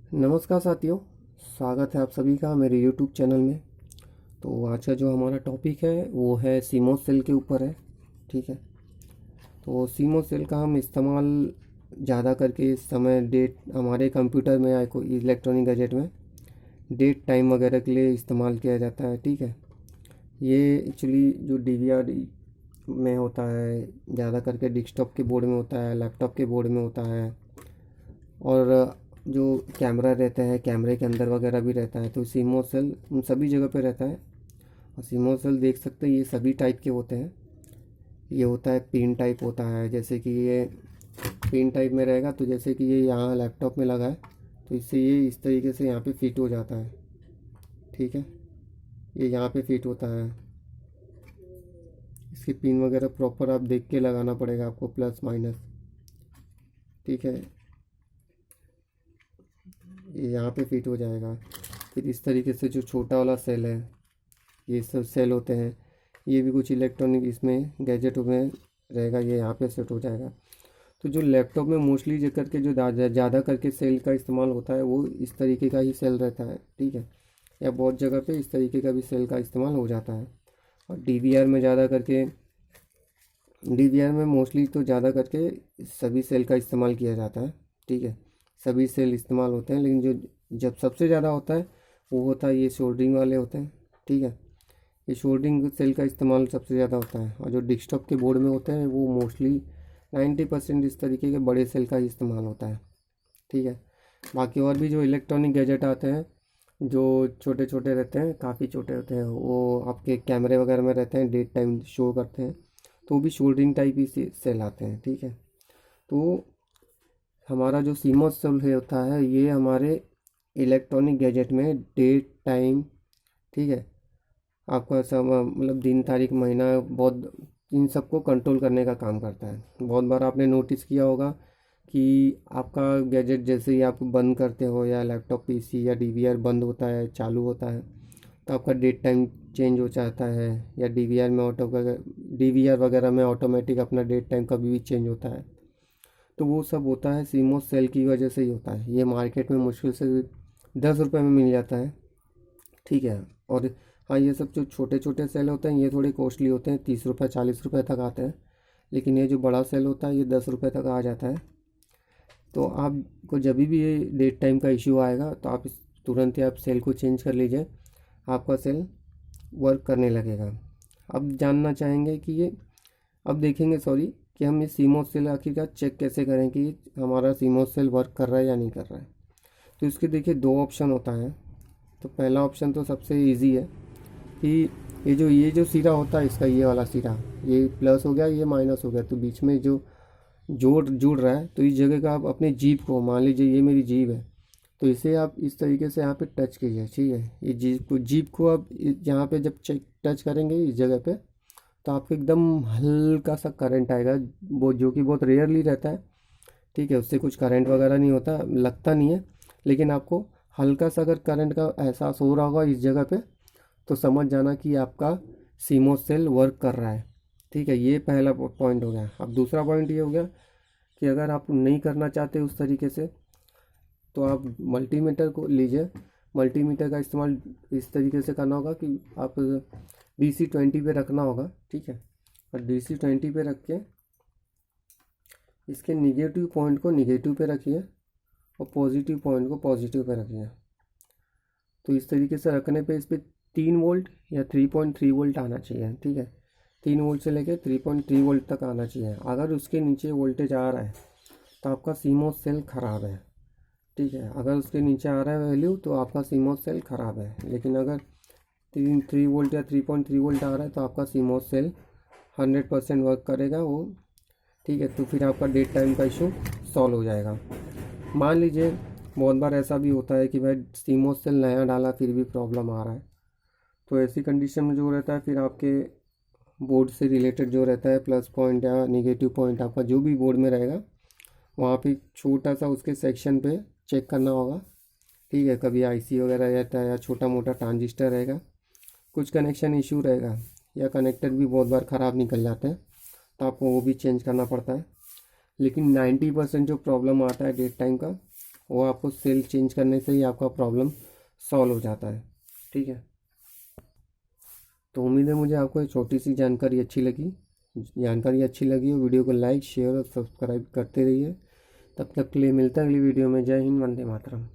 नमस्कार साथियों, स्वागत है आप सभी का मेरे YouTube चैनल में। तो आज का जो हमारा टॉपिक है वो है सीमोस सेल के ऊपर है। ठीक है, तो सीमोस सेल का हम इस्तेमाल ज़्यादा करके इस समय डेट हमारे कंप्यूटर में या कोई इलेक्ट्रॉनिक गैजेट में डेट टाइम वगैरह के लिए इस्तेमाल किया जाता है। ठीक है, ये एक्चुअली जो DVR में होता है, ज़्यादा करके डेस्कटॉप के बोर्ड में होता है, लैपटॉप के बोर्ड में होता है, और जो कैमरा रहता है कैमरे के अंदर वगैरह भी रहता है। तो सीमोस सेल उन सभी जगह पे रहता है। और सीमोस सेल देख सकते हैं ये सभी टाइप के होते हैं। ये होता है पिन टाइप होता है, जैसे कि ये पिन टाइप में रहेगा। तो जैसे कि ये यहाँ लैपटॉप में लगा है तो इससे ये इस तरीके से यहाँ पे फिट हो जाता है। ठीक है, ये यहाँ पे फिट होता है। इसकी पिन वगैरह प्रॉपर आप देख के लगाना पड़ेगा आपको, प्लस माइनस। ठीक है, ये यहाँ पे फिट हो जाएगा। फिर इस तरीके से जो छोटा वाला सेल है, ये सब सेल होते हैं, ये भी कुछ इलेक्ट्रॉनिक इसमें गैजेटों में रहेगा, ये यहाँ पे सेट हो जाएगा। तो जो लैपटॉप में मोस्टली जो करके जो ज़्यादा करके सेल का इस्तेमाल होता है वो इस तरीके का ही सेल रहता है। ठीक है, या बहुत जगह पे इस तरीके का भी सेल का इस्तेमाल हो जाता है। और DVR में ज़्यादा करके DVR में मोस्टली तो ज़्यादा करके सभी सेल का इस्तेमाल किया जाता है। ठीक है, सभी सेल इस्तेमाल होते हैं, लेकिन जो जब सबसे ज़्यादा होता है वो होता है ये सोल्डरिंग वाले होते हैं। ठीक है, ये सोल्डरिंग सेल का इस्तेमाल सबसे ज़्यादा होता है। और जो डेस्कटॉप के बोर्ड में होते हैं वो मोस्टली 90% इस तरीके के बड़े सेल का ही इस्तेमाल होता है। ठीक है, बाकी और भी जो इलेक्ट्रॉनिक गैजेट आते हैं जो छोटे छोटे रहते हैं, काफ़ी छोटे होते हैं, वो आपके कैमरे वगैरह में रहते हैं, डेट टाइम शो करते हैं, तो वो भी सोल्डरिंग टाइप ही सेल आते हैं। ठीक है, तो हमारा जो सीमोस सेल होता है ये हमारे इलेक्ट्रॉनिक गैजेट में डेट टाइम, ठीक है, आपका समय मतलब दिन तारीख महीना बहुत इन सबको कंट्रोल करने का काम करता है। बहुत बार आपने नोटिस किया होगा कि आपका गैजेट जैसे ही आप बंद करते हो, या लैपटॉप PC या DVR बंद होता है चालू होता है, तो आपका डेट टाइम चेंज हो जाता है। या DVR वगैरह में ऑटोमेटिक अपना डेट टाइम कभी भी चेंज होता है। तो वो सब होता है सीमोस सेल की वजह से ही होता है। ये मार्केट में मुश्किल से 10 रुपये में मिल जाता है। ठीक है, और हाँ, ये सब जो छोटे छोटे सेल होते हैं ये थोड़े कॉस्टली होते हैं, 30 रुपये 40 रुपये तक आते हैं। लेकिन ये जो बड़ा सेल होता है ये 10 रुपये तक आ जाता है। तो आपको जब भी ये डेट टाइम का इशू आएगा तो आप तुरंत ही आप सेल को चेंज कर लीजिए, आपका सेल वर्क करने लगेगा। अब जानना चाहेंगे कि ये अब देखेंगे सॉरी कि हम इस सीमोस सेल आखिरकार चेक कैसे करें कि हमारा सीमोस सेल वर्क कर रहा है या नहीं कर रहा है। तो इसके देखिए दो ऑप्शन होता है। तो पहला ऑप्शन तो सबसे इजी है कि ये जो सिरा होता है इसका, ये वाला सिरा, ये प्लस हो गया ये माइनस हो गया, तो बीच में जो जुड़ रहा है, तो इस जगह का आप अपने जीभ को, मान लीजिए ये मेरी जीभ है, तो इसे आप इस तरीके से यहाँ पे टच कीजिए। ठीक है, ये जीभ को आप यहाँ पे जब चेक टच करेंगे इस जगह पे, तो आपको एकदम हल्का सा करंट आएगा, वो जो कि बहुत रेयरली रहता है। ठीक है, उससे कुछ करंट वगैरह नहीं होता, लगता नहीं है, लेकिन आपको हल्का सा अगर करंट का एहसास हो रहा होगा इस जगह पे, तो समझ जाना कि आपका सीमोस सेल वर्क कर रहा है। ठीक है, ये पहला पॉइंट हो गया। अब दूसरा पॉइंट ये हो गया कि अगर आप नहीं करना चाहते उस तरीके से, तो आप मल्टीमीटर को लीजिए। मल्टीमीटर का इस्तेमाल इस तरीके से करना होगा कि आप DC20 पे रखना होगा। ठीक है, और DC20 पे रख के इसके निगेटिव पॉइंट को निगेटिव पे रखिए और पॉजिटिव पॉइंट को पॉजिटिव पे रखिए। तो इस तरीके से रखने पे इस पर 3 वोल्ट या 3.3 वोल्ट आना चाहिए। ठीक है, 3 वोल्ट से लेके 3.3 वोल्ट तक आना चाहिए। अगर उसके नीचे वोल्टेज आ रहा है तो आपका सीमोस सेल ख़राब है। ठीक है, अगर उसके नीचे आ रहा है वैल्यू तो आपका सीमोस सेल ख़राब है। लेकिन अगर 3 वोल्ट या 3.3 वोल्ट आ रहा है तो आपका सीमोस सेल 100% वर्क करेगा वो। ठीक है, तो फिर आपका डेट टाइम का इशू सॉल्व हो जाएगा। मान लीजिए बहुत बार ऐसा भी होता है कि भाई सीमोस सेल नया डाला फिर भी प्रॉब्लम आ रहा है, तो ऐसी कंडीशन में जो रहता है फिर आपके बोर्ड से रिलेटेड जो रहता है प्लस पॉइंट या निगेटिव पॉइंट आपका जो भी बोर्ड में रहेगा, वहाँ पे छोटा सा उसके सेक्शन पे चेक करना होगा। ठीक है, कभी IC वगैरह रहता है या छोटा मोटा ट्रांजिस्टर रहेगा, कुछ कनेक्शन इशू रहेगा, या कनेक्टर भी बहुत बार ख़राब निकल जाते हैं, तो आपको वो भी चेंज करना पड़ता है। लेकिन 90% जो प्रॉब्लम आता है डेट टाइम का वो आपको सेल चेंज करने से ही आपका प्रॉब्लम सॉल्व हो जाता है। ठीक है, तो उम्मीद है मुझे आपको ये छोटी सी जानकारी अच्छी लगी। हो वीडियो को लाइक शेयर और सब्सक्राइब करते रहिए। तब तक के लिए मिलता है अगली वीडियो में। जय हिंद, वंदे मातरम।